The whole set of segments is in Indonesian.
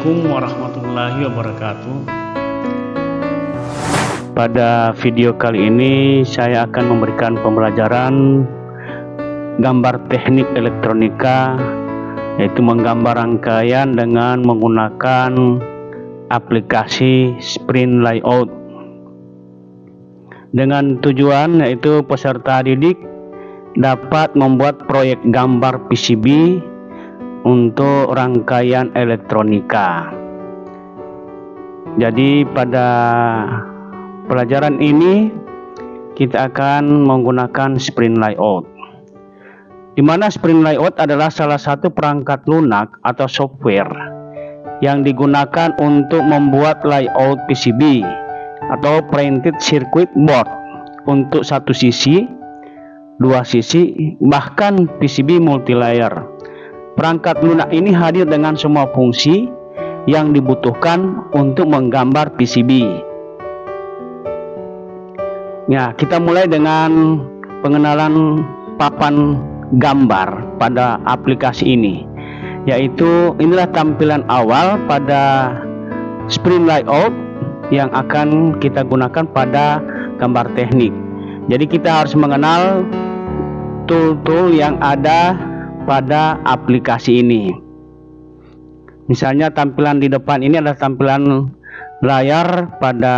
Assalamualaikum warahmatullahi wabarakatuh. Pada video kali ini saya akan memberikan pembelajaran gambar teknik elektronika, yaitu menggambar rangkaian dengan menggunakan aplikasi Sprint Layout, dengan tujuan yaitu peserta didik dapat membuat proyek gambar PCB untuk rangkaian elektronika. Jadi pada pelajaran ini kita akan menggunakan Sprint Layout, di mana Sprint Layout adalah salah satu perangkat lunak atau software yang digunakan untuk membuat layout PCB atau printed circuit board untuk satu sisi, dua sisi, bahkan PCB multilayer. Perangkat lunak ini hadir dengan semua fungsi yang dibutuhkan untuk menggambar PCB. Ya, kita mulai dengan pengenalan papan gambar pada aplikasi ini, yaitu inilah tampilan awal pada Sprint Layout yang akan kita gunakan pada gambar teknik. Jadi kita harus mengenal tool-tool yang ada pada aplikasi ini. Misalnya tampilan di depan ini adalah tampilan layar pada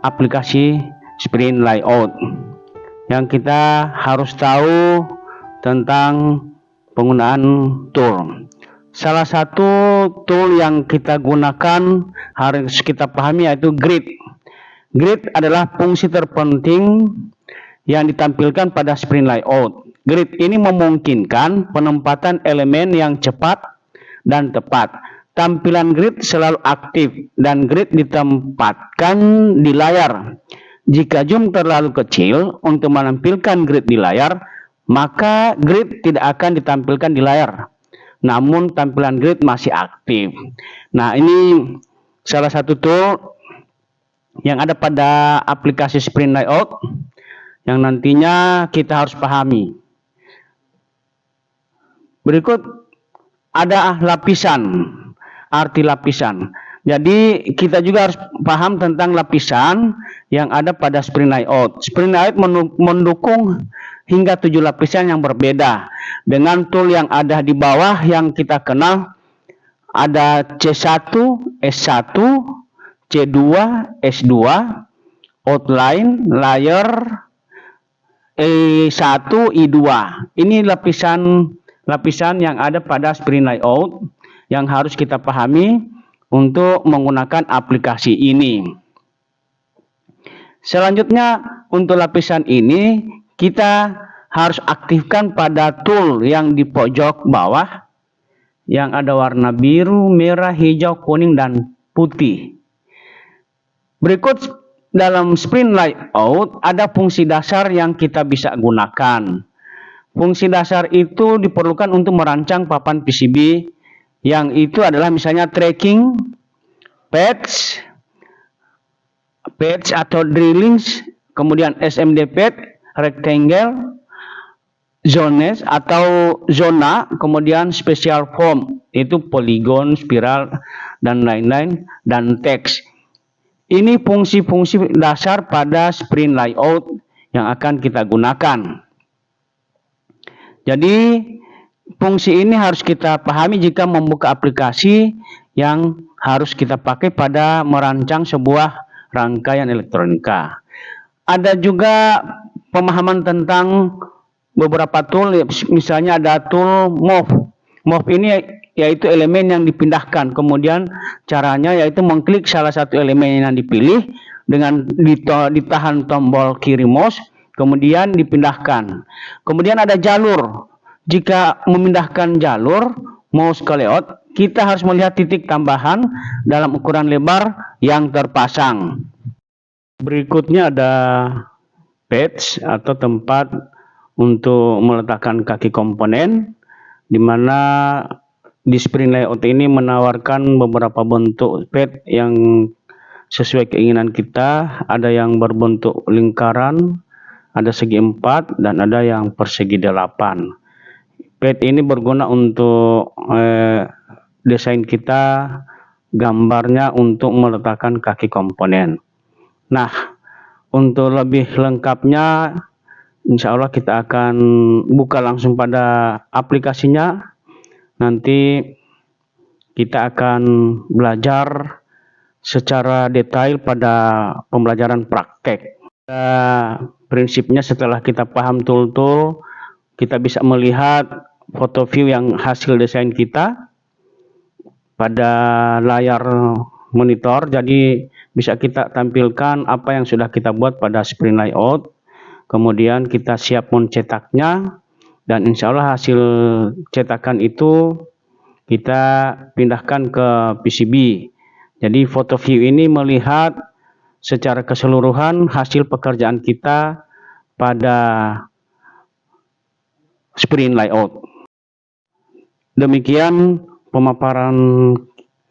aplikasi Sprint Layout yang kita harus tahu tentang penggunaan tool. Salah satu tool yang kita gunakan harus kita pahami yaitu grid. Grid adalah fungsi terpenting yang ditampilkan pada Sprint Layout. Grid ini memungkinkan penempatan elemen yang cepat dan tepat. Tampilan grid selalu aktif dan grid ditempatkan di layar. Jika zoom terlalu kecil untuk menampilkan grid di layar, maka grid tidak akan ditampilkan di layar, namun tampilan grid masih aktif. Nah, ini salah satu tool yang ada pada aplikasi Sprint Layout yang nantinya kita harus pahami. Berikut ada lapisan, arti lapisan. Jadi kita juga harus paham tentang lapisan yang ada pada Sprint Layout. Sprint Layout mendukung hingga 7 lapisan yang berbeda. Dengan tool yang ada di bawah yang kita kenal, ada C1, S1, C2, S2, Outline, Layer, E1, I2. Ini lapisan yang ada pada Sprint Layout yang harus kita pahami untuk menggunakan aplikasi ini. Selanjutnya, untuk lapisan ini kita harus aktifkan pada tool yang di pojok bawah yang ada warna biru, merah, hijau, kuning, dan putih. Berikut dalam Sprint Layout ada fungsi dasar yang kita bisa gunakan. Fungsi dasar itu diperlukan untuk merancang papan PCB, yang itu adalah misalnya tracking, patch atau drillings, kemudian SMD pad, rectangle, zones atau zona, kemudian special form, itu polygon, spiral, dan lain-lain, dan text. Ini fungsi-fungsi dasar pada Sprint Layout yang akan kita gunakan. Jadi fungsi ini harus kita pahami jika membuka aplikasi yang harus kita pakai pada merancang sebuah rangkaian elektronika. Ada juga pemahaman tentang beberapa tool, misalnya ada tool move. Move ini yaitu elemen yang dipindahkan. Kemudian caranya yaitu mengklik salah satu elemen yang dipilih dengan ditahan tombol kiri mouse, kemudian dipindahkan. Kemudian ada jalur. Jika memindahkan jalur mouse ke layout, kita harus melihat titik tambahan dalam ukuran lebar yang terpasang. Berikutnya ada patch atau tempat untuk meletakkan kaki komponen, di mana di Sprint Layout ini menawarkan beberapa bentuk pad yang sesuai keinginan kita. Ada yang berbentuk lingkaran, ada segi 4, dan ada yang persegi 8. Pad ini berguna untuk desain kita, gambarnya untuk meletakkan kaki komponen. Nah, untuk lebih lengkapnya, insya Allah kita akan buka langsung pada aplikasinya. Nanti kita akan belajar secara detail pada pembelajaran praktek. Prinsipnya setelah kita paham tool-tool, kita bisa melihat foto view yang hasil desain kita pada layar monitor. Jadi bisa kita tampilkan apa yang sudah kita buat pada sprint layout. Kemudian kita siap mencetaknya, dan insya Allah hasil cetakan itu kita pindahkan ke PCB. Jadi foto view ini melihat secara keseluruhan hasil pekerjaan kita pada sprint layout. Demikian pemaparan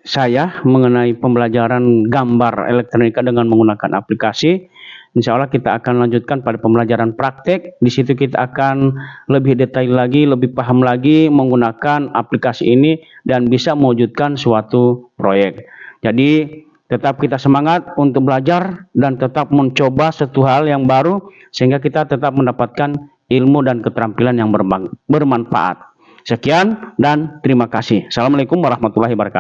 saya mengenai pembelajaran gambar elektronika dengan menggunakan aplikasi. Insya Allah kita akan lanjutkan pada pembelajaran praktek. Di situ kita akan lebih detail lagi, lebih paham lagi menggunakan aplikasi ini dan bisa mewujudkan suatu proyek. Jadi tetap kita semangat untuk belajar dan tetap mencoba suatu hal yang baru sehingga kita tetap mendapatkan ilmu dan keterampilan yang bermanfaat. Sekian dan terima kasih. Assalamualaikum warahmatullahi wabarakatuh.